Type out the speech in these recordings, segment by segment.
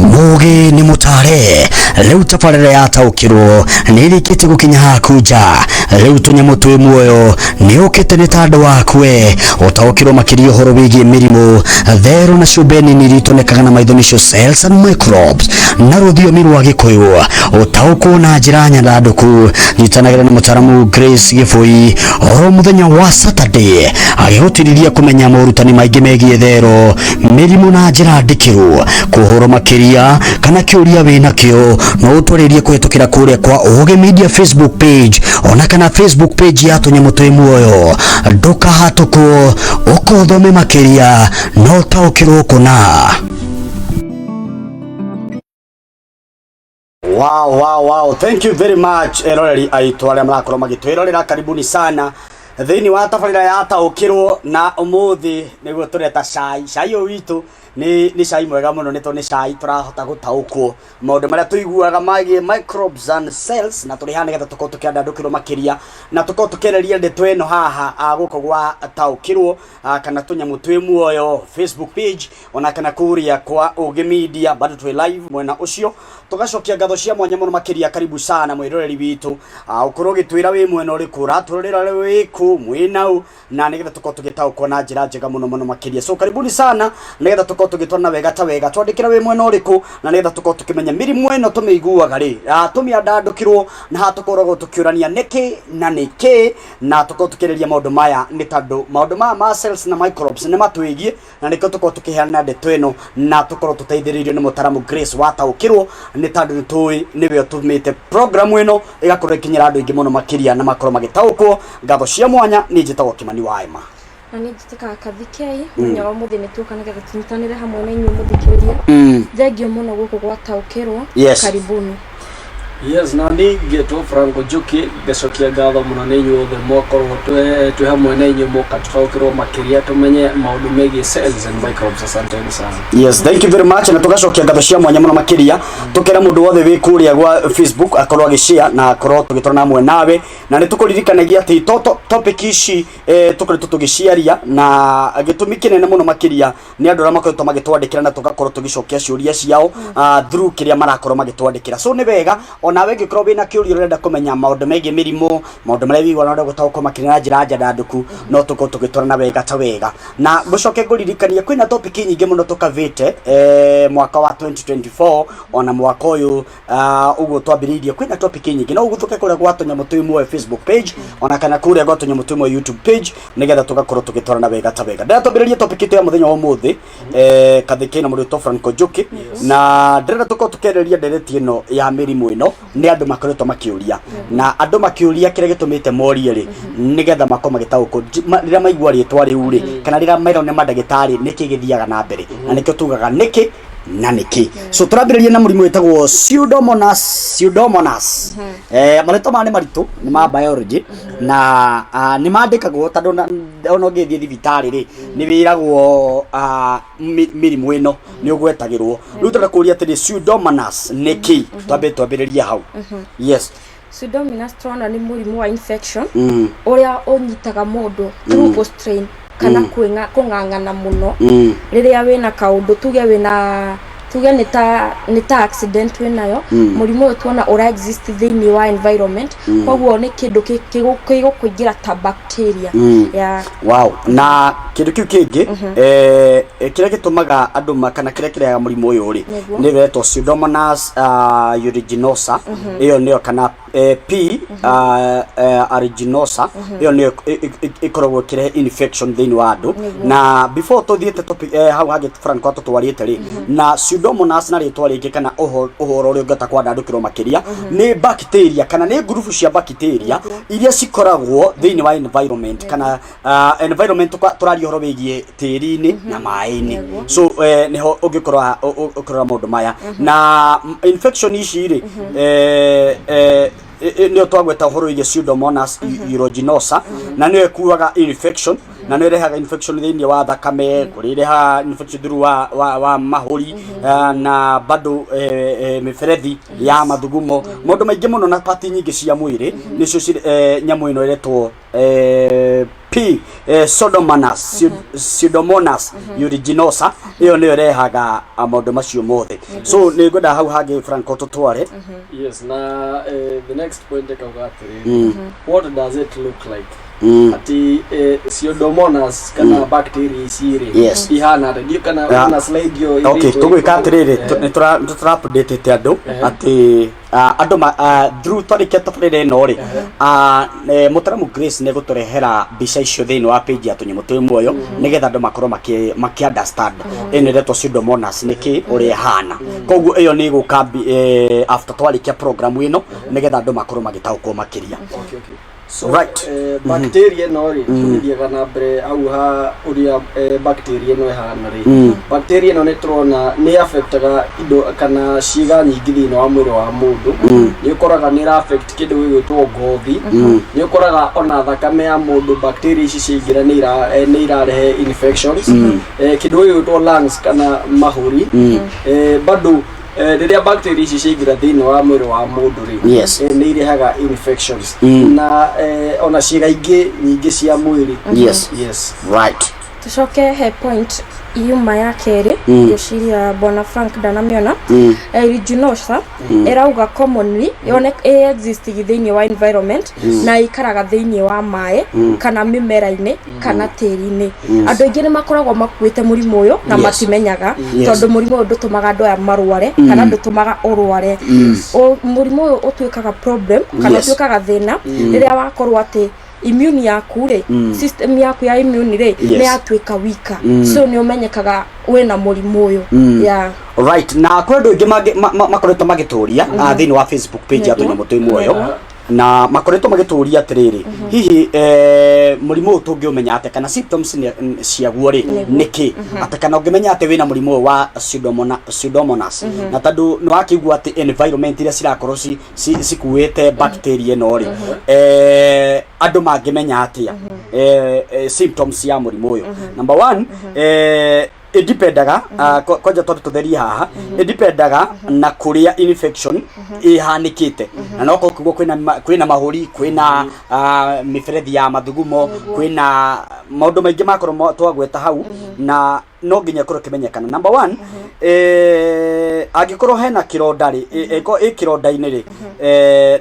Mugi ni mutare leu tabarira yataukirwo nirikite gukinya hakuja leu tunyamu twi muoyo ni ukite ni tandu wakwe utaukirwo makirio horo wigie mirimu thero na shubeni niritonekaga na maithonicio cells and microbes na ruthiomi rwa gikuyu utaukwo na njira nyandanduku nyitanagira na mutaramu Grace Gifui oro muthenya wa Saturday agihutiriria kumenya morutani maingi megie thero mirimu na njira ndikiru kuhoro makiria kana kiuria wina kio no utwaririe kuhetukira kuria kwa Uge Media Facebook page ona kana Facebook page ya tunyamu twi muoyo ndukahatuko ukothome makiria no taukirwo kuna. Wow, thank you very much eroreri aitu aria marakorwo magitwirorera, karibuni sana thini wa tabarira ya taukirwo na umuthi niguo tureta cai witu ni cai mwega muno, ni cai turahota gutaukwo maundu maria tuiguaga magie microbes and cells na turi hana getha tuko tukiandandukirwo makiria na tuko tukereria ndeto eno haha guko gwa taukirwo kana tunyamu twi muoyo Facebook page ona kana kuria kwa Uge Media bado twi live mwena ucio tugacokia ngatho cia mwanya muno makiria. Karibu sana mwiroreri witu ukorwo gitwira wi mwena uriku raturorera wiku mwinau na nigetha tuko tugitaukwo na njira njega muno makiria. So karibuni sana nigetha tuko tugitwana wega ta wega twandikira wi mwena uriku na nigetha tuko tukimenya mirimu eno tumiiguaga ri tumiandandukirwo na hatukoragwo tukiurania niki na niki na tuko tukireria maundu maya ni tandu maundu ma cells na microbes ni matwigie na niko tuko tukiheana ndeto eno na tukorwo tuteithiririo ni mutaramu Grace wataukirwo ni tandu nitui niwe tumite program eno igakorwo ikinyira andu ingi muno makiria na makorwo magitaukwo. Ngatho cia mwanya ni njitagwo Kimani wa Ema na ni njitaka kathikei nyaga muthi ni tukana getha tunyitanire hamwe na inyu muthikiria thengio muno guku gwataukirwo. Karibuni. Yes, na ni geto Franco Juki gecokia ngatho muno ni inyu othe mokorwo twi hamwe na inyu mukataukirwo makiria tumenye maundu megie cells and microbes. Asanteni sana. Yes, thank you very much na tugacokia ngatho cia mwanya muno makiria tukira mundu wothe wi kuria gwa Facebook akorwo agishare na akorwo tugitona mwe nawe na ni tukuririkanagia ati topic ici tukoretwo tugishiaria na gitumi kinene muno makiria ni andu ra makoretwo magitwandikira na tugakorwo tugicokia ciuria ciao through kiria marakorwo magitwandikira. So ni wega ona wengi korwo wina kiuria urenda kumenya maundu megie mirimu maundu maria wigwa na gutaukwo makiria na njira njandanduku no tuko tugitwarana wega ta wega na gucoke nguririkania kwina topic nyingi muno tukavite mwaka wa 2024 ona mwaka uyu uguo twambiririe kwina topic nyingi no uguthuke kuria gwa tunyamu twi muoyo Facebook page ona kana kuria gwa tunyamu twi muoyo YouTube page nigetha tugakorwo tugitwarana wega ta wega. Ndio twambiririe topic itu ya muthenya wa umuthi kathikei na muri to Franco Juki na ndirenda tuko tukereria ndereti ino ya mirimu ino ni andu makoretwo makiuria na andu makiuria kire gitumite morie ri nigetha makoma gitauko rira maigua ritwa riu ri kana rira mairo ne madagitari niki githiaga na mbere na nikio tugaga niki na niki. So turambiririe na murimu wetagwo pseudomonas marito mane maritu ni ma biology na ni mandikagwo tandu ona ngithie thibitari ri ni wiragwo mirimu ino ni ugwetagirwo riu turakuria ati pseudomonas niki twambiririe hau. Yes, Pseudomonas trona ni murimu wa infection uria unyitaga mundu through strain kana kung'ang'ana muno riria wina kaundu tuge wina tuge ni ta accident winayo murimu uyu tuona ura exist thini wa environment koguo ni kindu gigukuingira ta bacteria. Wow, na kindu kiu kingi kiria gitumaga andu makana kiria kireaga murimu uyu ri ni wetwo Pseudomonas aeruginosa iyo niyo kana P aeruginosa iyo niyo ikoragwo kirehe infection thini wa andu na before tuthiete topic hau hage Franco tutwarite ri na Pseudomonas na ritwa ringi kana uhoro uri ngata kwandandukirwo makiria ni bacteria kana ni group cia bacteria iria cikoragwo thini wa environment kana environment turari horo wigie tiri-ini na mai-ini. So niho ungikorwa maundu maya na infection ici ri nio twagweta horo wigie Pseudomonas aeruginosa na nio ekuaga infection na no irehaga infection thiini wa thakame kurireha infection through wa mahuri na bado miferethi ya mathugumo maundu maingi muno na pati nyingi cia mwiri nicio nyamu ino iretwo Pseudomonas aeruginosa iyo niyo rehaga maundu macio mothe so ni ngwenda hau hangi Franco tutware yes na the next point ekaugatiri what does it look like ati Pseudomonas kana bacteria isiri ihana ndio kana na slide yo okay tugwika atiriri ni tura update te andu ati andu through twarike tafrire no ri mutaramu Grace ne guturehera bica icio thiini wa page ya tunyimu twi muoyo nigetha andu makorwo maki understand ene reto Pseudomonas niki uri hana koguo iyo ni guka after twarikia program ino nigetha andu makorwo magitaukwo makiria so right bacteria no ri ndiaga na mbere au ha uria bacteria no hana ri bacteria no netrona ni affectaga indo kana ciiga nyingi thini wa mwiri wa mundu ni ukoraga ni affect kindu gwitwo ngothi ni ukoraga ona thakame ya mundu bacteria ici ciingira ni irarehe infections kindu gwitwo lungs kana mahuri bado riria bacteria ici ciingira thiini wa mwiri wa mundu ri ni irehaga infections na ona ciiga ingi nyingi cia mwiri yes right tucoke he point yuma ya keri yoshiria bona Frank danamiona aeruginosa erauga commonly yone exist thiini wa environment na ikaraga thiini wa mae kana mimera-ini kana tiri-ini andu aingi ni makoragwo makuite murimu uyu na matimenyaga tondu murimu uyu ndutumaga andu aya marware kana ndutumaga urware murimu uyu utuikaga problem kana utuikaga thina riria wakorwo ati immune yaku ri system yaku ya immune ri ni atuika wika so ni umenyekaga wena murimu uyu right na kwendu ingi makoretwo magituria thiini wa Facebook page ya tunyimu twi muoyo na makoretwo magituria atiriri hihi murimu tungiumenya ate kana symptoms ciaguo ri niki ate kana ungimenya ate wina murimu wa Pseudomonas na tandu ni wakigua ati environment ira cirakorwo cikuite bacteria no ri andu mangimenya atia symptoms ya murimu uyu number 1 idipendaga koja tondu tutheri haha idipendaga na kuria infection ihanikite na no kugo kwina mahuri kwina miferethi ya mathugumo kwina maundu maingi makorwo twagweta hau na no nginya korwo kimenyekana number 1 agikorwo hena kironda ri kironda-ini ri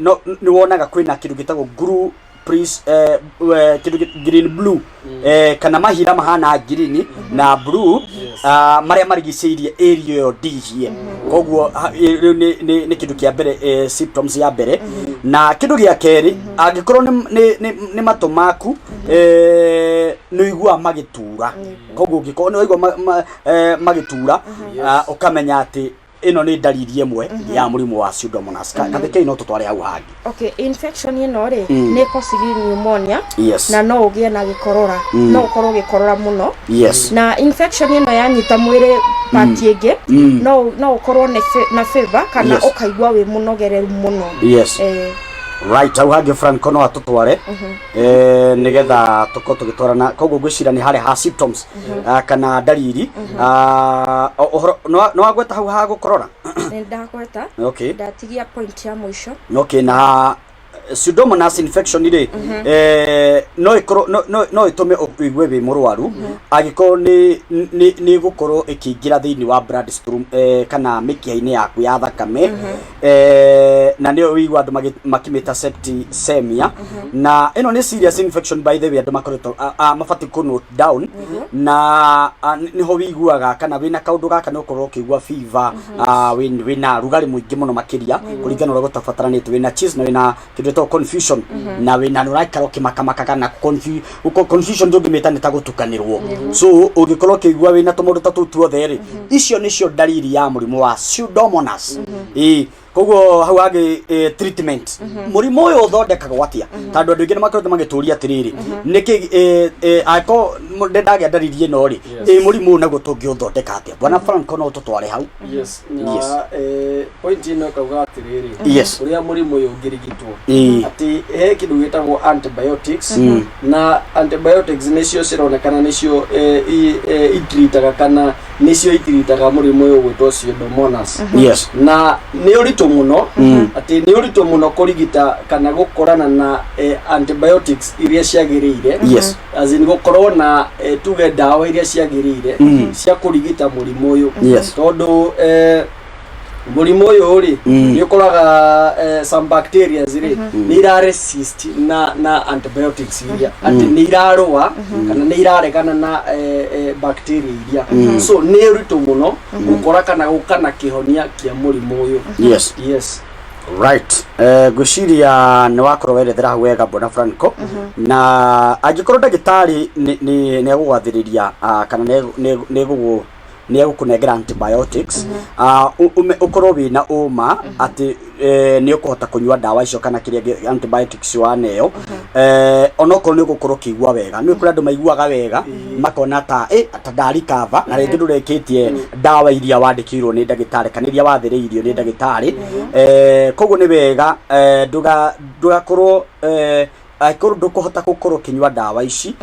no ni wonaga kwina kindu gitagwo green blue kana mahira mahana green na blue maria marigiceirie area yo ndihie koguo ni kindu kia mbere symptoms ya mbere na kindu gia keri angikorwo ni matu maku no igua magitura koguo ngikorwo no igua magitura ukamenya ati ino ni dalili imwe ya murimu wa Pseudomonas kathike ino tutware hau hangi okay infection ino ri ni cause pneumonia na no ugie na gikorora no ukorwo gikorora muno na infection ino yanyita mwiri pati ingi no ukorwo na fever kana ukaigua wi munogereru muno right au hangi Franco no atutware nigetha tugitwarana koguo gwicira ni hari ha symptoms kana dalili no agweta hau ha gukorora ndagweta ndatigia point ya mwisho na Pseudomonas infection ri no itume igwe wi murwaru agiko ni gukorwo ikiingira thiini wa bloodstream kana mikiha-ini yaku ya thakame na ni wigwa andu makimita septicemia na ino ni serious infection by the way andu makoretwo mabati ku note down na niho wiguaga kana wina kaundu gaka no korwo kigwa fever wina rugari muingi muno makiria kuringana na gutabataranitu wina cheese na wina kindu confusion na wina nuraikara ukimakamaka kana confusion ndungimita ni tagutukanirwo so ugikorwo kigwa wina tumundu tatu tuothe ri icio nicio dalili ya murimu wa Pseudomonas koguo hau hagi treatment murimu uyu uthondekagwo atia tondu andu aingi ni makoretwo magituria atiriri niki ako ndagĩa ndariri ĩno rĩ mũrimũ naguo tũngĩũthondeka atĩa bwana Franco no tũtware hau yes na point ino kauga atiriri yes uria mũrimũ ũyũ ũngĩrigitwo ati he kĩndũ gĩtagwo antibiotics na antibiotics nĩcio cironekana nĩcio itritaga kana nĩcio itritaga mũrimũ ũyũ gwĩtwo Pseudomonas yes na nĩ ũritũ mũno ati nĩ ũritũ mũno kũrigita kana gũkorana na antibiotics iria ciagĩrĩire yes as in gũkorwo na tuge ndawa iria ciagĩrĩire cia kũrigita mũrimũ ũyũ tondũ mũrimũ ũyũ rĩ nĩ ũkoraga some bacteria ri nĩ ira resist na antibiotics iria ati nĩ irarũa kana nĩ iraregana na bacteria iria so nĩ ũritũ mũno gũkora kana gũkana kĩhonia kĩa mũrimũ ũyũ yes right gwĩciria nĩ wakorwo werethera hau wega bwana Franco na angĩkorwo ndagĩtarĩ nĩ egũgwathĩrĩria kana nĩ egũkũnengera antibiotics ũkorwo wĩna ũma atĩ nĩ ũkũhota kũnyua ndawa icio kana kĩrĩa antibiotics waneo onokorwo nĩ ũgũkorwo kĩigua wega nĩ kũrĩ andũ maiguaga wega makona ta ndarikava na rĩngĩ ndũrekĩtie ndawa iria wandĩkĩirwo nĩ ndagĩtarĩ kana iria wathĩrĩirio nĩ ndagĩtarĩ koguo nĩ wega ndũgakorwo aikoro ndũkũhota gũkorwo kinyua ndawa ici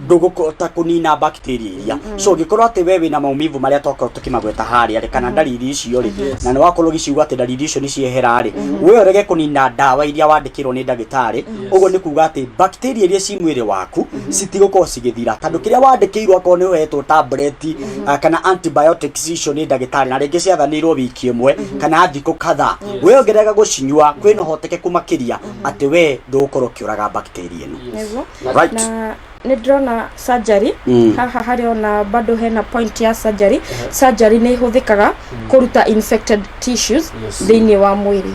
ndũgũkota kũnina bacteria iria so ngĩkorwo atĩ we wĩna maumivu marĩa twakorwo tũkĩmagweta harĩa kana ndariri icio rĩ na nĩ wakorwo gĩciuga atĩ ndariri icio nĩ ciehera rĩ we ũrege kũnina ndawa iria wandĩkĩrwo nĩ ndagĩtarĩ ũguo nĩ kuga atĩ bacteria iria ci mwĩrĩ waku citigũkorwo cigĩthira tondũ kĩrĩa wandĩkĩirwo akorwo nĩ ũhetwo tablet kana antibiotics icio nĩ ndagĩtarĩ na rĩngĩ ciathanĩirwo wiki ĩmwe kana thikũ kadhaa we ũngĩrega gũcinyua kwĩna ũhotekeku makĩria atĩ we ndũgũkorwo ũkĩũraga bacteria ĩno right nĩ ndĩrona surgery haha harĩ ona bado hena point ya surgery surgery nĩ ihũthĩkaga kũruta infected tissues thĩinĩ wa mwĩrĩ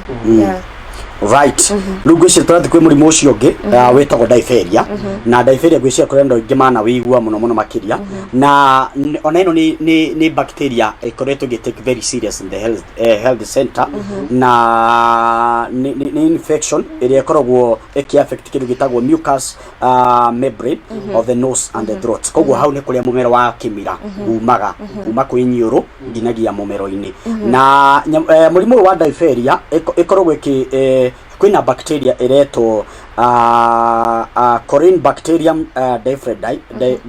right rĩu ngwĩciria tũrathiĩ kwĩ mũrimũ ũcio ũngĩ wĩtagwo diphtheria na diphtheria ngwĩciria kũrĩ andũ aingĩ mana wĩigua mũno makĩria na ona ĩno nĩ bacteria ĩkoretwo ĩgĩtake very serious in the health center na nĩ infection ĩrĩa ĩkoragwo ĩkĩaffect kĩndũ gĩtagwo mucus membrane of the nose and the throat koguo hau nĩ kũrĩa mũmero wa kĩmira umaga kuma kwĩ iniũrũ nginyagia mũmero-inĩ na mũrimũ ũyũ wa diphtheria ĩkoragwo kwĩna bacteria ĩretwo Corynebacterium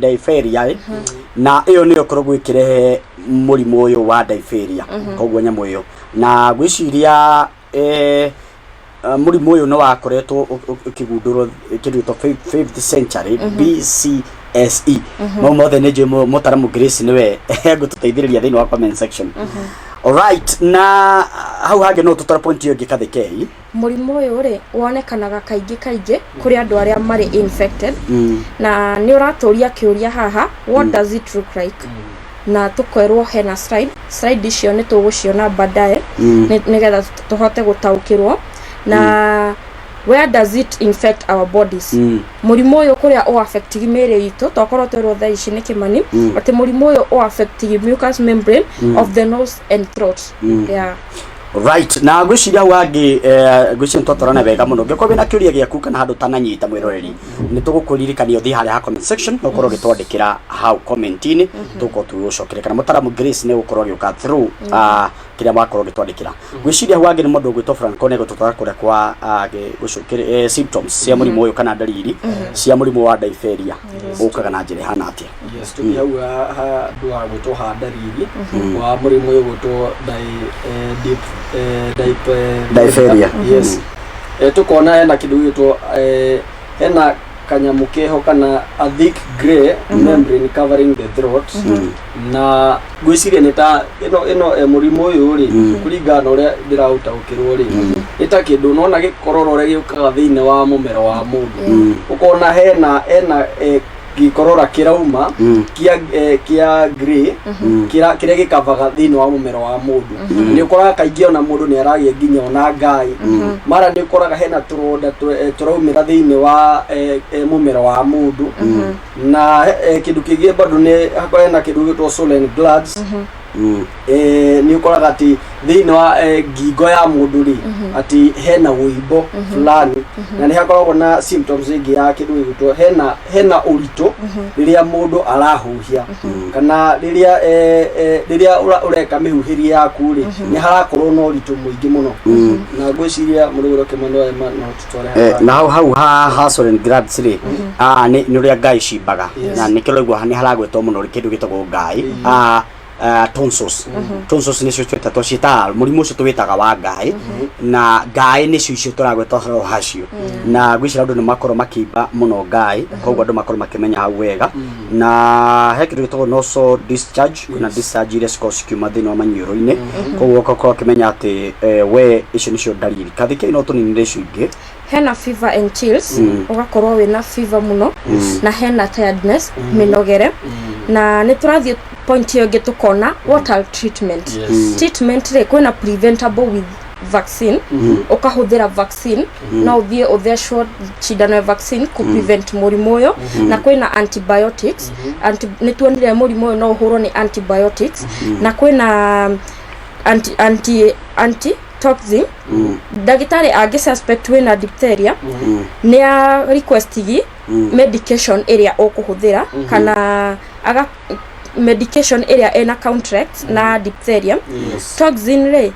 diphtheriae na ĩyo nĩyo ĩkoragwo ĩkĩrehe mũrimũ ũyũ wa diphtheria koguo nyamũ ĩyo na gwĩciria mũrimũ ũyũ nĩ wakoretwo ũkĩgundũrwo kĩndũ gĩtagwo 5th century BCSE mau mothe nĩ njũĩ mũtaramu Grace nĩwe egũtũteithĩrĩria thĩinĩ wa comment section alright na hau hangĩ no tũtara point ĩyo ĩngĩ kathekei mũrimũ ũyũ rĩ wonekanaga kaingĩ kũrĩ andũ arĩa marĩ infected na nĩ ũratũria kĩũria haha what does it look like na tũkwerwo hena slide icio nĩ tũgũciona baadaye nĩgetha tũhote gũtaũkĩrwo na where does it infect our bodies mũrimũ ũyũ kũrĩa o affect mĩĩrĩ itũ twakorwo twerwo thaa ici nĩ kĩmani atĩ mũrimũ ũyũ o affect mucous membrane of the nose and throat right na gwĩciria wangĩ gwĩciria twatwarana wega mũno ngĩkorwo wĩna kĩũria gĩaku kana handũ tananyita mwĩroreri nĩ tũgũkũririkania ũthiĩ harĩa ha comment section no ũkorwo ũgĩtwandĩkĩra hau comment-inĩ tũkorwo tũgĩgũcokeria kana mũtaramu Grace nĩ gũkorwo agĩũka through kĩrĩa mwakorwo ũgĩtwandĩkĩra gwĩciria wangĩ nĩ mũndũ ũgwĩtwo Franco nĩ gũtũtwara kũrĩa kwa symptoms cia mũrimũ ũyũ kana ndariri cia mũrimũ wa diphtheria ũkaga na njĩra ihana atĩa tũthiĩ hau handũ ha gwĩtwo ha ndariri wa mũrimũ ũyũ gwĩtwo diphtheria tukona hena kĩndũ gĩtwo hena kanyamu keho kana a thick grey membrane covering the throat na gwĩciria nĩ ta ĩno mũrimũ ũyũ rĩ kũringana na ũrĩa ndĩraũtaũkĩrwo rĩ nĩ ta kĩndũ nona gĩkorora ũrĩa gĩũkaga thĩinĩ wa mũmero wa mũndũ ũkona hena gĩkorora kĩrauma kia grey kĩrĩa gĩkavaga thĩinĩ wa mũmero wa mũndũ nĩ ũkoraga kaingĩ ona mũndũ nĩ aragĩa nginya ona ngai mara nĩ ũkoraga hena tũronda tũraumĩra thĩinĩ wa mũmero wa mũndũ na kĩndũ kĩngĩ bado nĩ hakorwo hena kĩndũ gĩtwo swollen glands ni ukoraga ati thini wa ngingo ya mundu ri ati hena uimbo fulani na ni hakoragwo na symptoms ingi ya kindu gitwo hena urito riria mundu arahuhia kana riria ureka mihuhiri yaku ri ni harakorwo no urito muingi muno na ngwiciria murugiro kimendo ema no tutore na hau hustle and grabs ri ni uria ngai cimbaga na nikio raigua ni haragwetwo muno ri kindu gitagwo ngai tonsils tonsils ni cio twetagwo cita murimu ucio twitaga wa ngai na ngai ni cio turagwetwo horo hacio na gwicira andu ni makorwo makimba muno ngai koguo andu makorwo makimenya hau wega na he kindu gitagwo nasal discharge kuna discharge ile siko cikiuma thini wa maniũrũ-inĩ koguo ugakorwo ukimenya ati we icio nicio dalili kathike no tunini icio ingi hena fever and chills ugakorwo wina fever muno na hena tiredness minogere na ni turathie point hiyo getukona what are treatment treatment re kwena preventable with vaccine ukahuthira vaccine na uthie utheshwo cindano ya vaccine ku prevent murimu uyo na kwena antibiotics ni tuonire murimu uyo no uhurwo ni antibiotics na kwena anti toxin dagitari agi suspect wina diphtheria ni a request medication area ukuhuthira kana aga medication area ena contract na diphtheria toxin re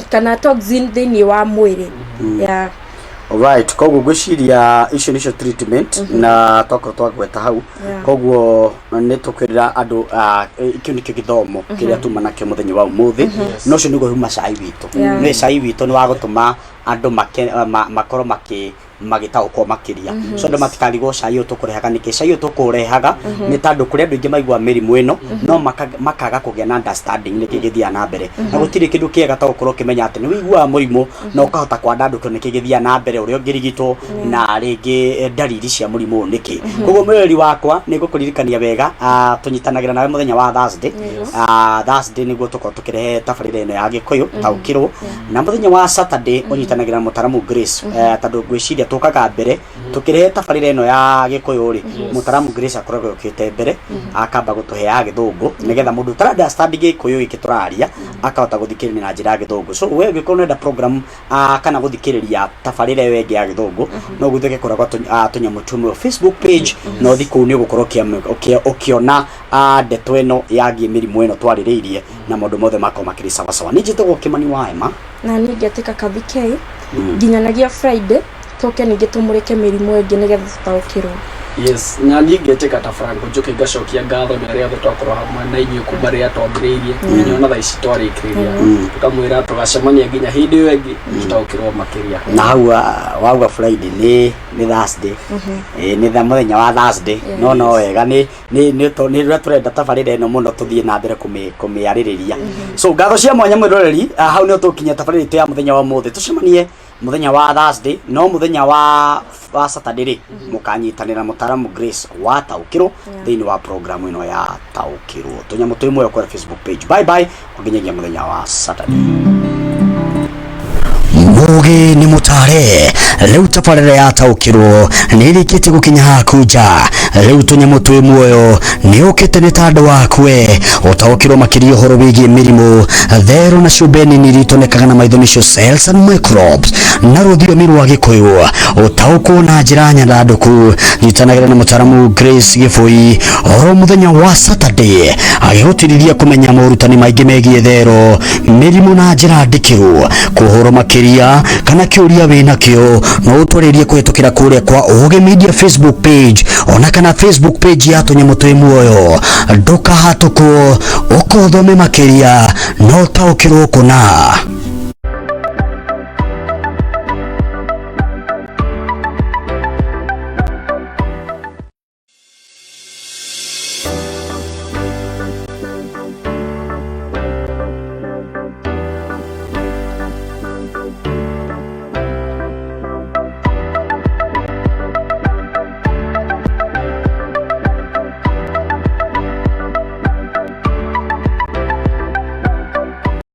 kana toxin thini wa mwiri ya alright koguo gwiciria icio nicio treatment na toko twagweta hau koguo ni tukwirira andu ikio nikio githomo kiria tumana kio muthenya wa umuthi no cio nigo huma cai witu ni cai witu ni wa gutuma andu makoro magitaukwo makiria so ndo matikarigwo cai utukurehaga niki cai utukurehaga ni tandu kuri andu ingi maigua mirimu ino no makaga kugia na understanding niki githia na mbere na gutiri kindu kiega ta ukorwo kimenya ati ni wigua murimu no ukahota kwandanduka niki githia na mbere uri ungirigitwo na ringi dalili cia murimu niki koguo mweri wakwa ni gukuririkania wega tunyitanagira nawe muthenya wa Thursday niguo tuko tukirehe tabarira ino ya Gikuyu taukirwo na muthenya wa Saturday unyitanagira mutaramu Grace tandu gwiciria tukaga mbere tukirehe tabarira ino ya Gikuyu ri mutaramu Grace akoragwo ukite mbere akamba gutuhe ya Githungu nigetha mundu tara understand Gikuyu iki turaria akahota guthikiriria na njira ya Githungu so we gikorwo nda program kana guthikiriria tabarira iyo ingi ya Githungu no guthike koragwo tunyamu tumu Facebook page no thiku ni gukorwo ukiona ndeto ino yagie mirimu ino twaririirie na maundu mothe mako makiri sawa sawa ni njitagwo Kimani wa Ema na ni ngetika kabike nginyanagia Friday toke nigitumurike mirimu ingi nigetha tutaukirwo yes na ningetika ta Franco njuke ngacokia ngatho ni aria tutakorwo hamwe na inyuĩ kuma ria twambiriirie nyona tha ici twarikiriria tukamwira tugacemania nginya hindi iyo ingi tutaukirwo makiria na hau wauga Friday ni Thursday ni tha muthenya wa Thursday no wega ni turenda tabarira ino muno tuthie na mbere kumiaririria so ngatho cia mwanya mwiroreri hau ni tukinya tabarira itu ya muthenya wa muthi tucemanie muthenya wa Thursday no muthenya wa Saturday mukanyitanira mutaramu Grace wa taukirwo thini wa program ino ya taukirwo tunyamu twimwe kwa Facebook page bye bye nginyagia muthenya wa Saturday Mugi ni mutare leu tabarira ya taukirwo nirikite gukinya hakuja leu tunyamu twi muoyo ni ukite ni tandu wakwe utaukirwo makirio horo wigie mirimu thero na shubeni niritonekaga na maitho nicio cells and microbes na ruthiomi rwa Gikuyu utaukwo na njira nyandanduku nyitanagira na mutaramu Grace Gibui oro muthenya wa Saturday agihotiriria kumenya morutani maingi megie thero mirimu na njira ndikiru kuhoro makiria kana kiuria wina kio no utwaririe kwetukira kuria kwa Uge Media Facebook page ona kana Facebook page ya tunyamu twi muoyo ndukahatũkwo ukothome makiria no taukirwo kuna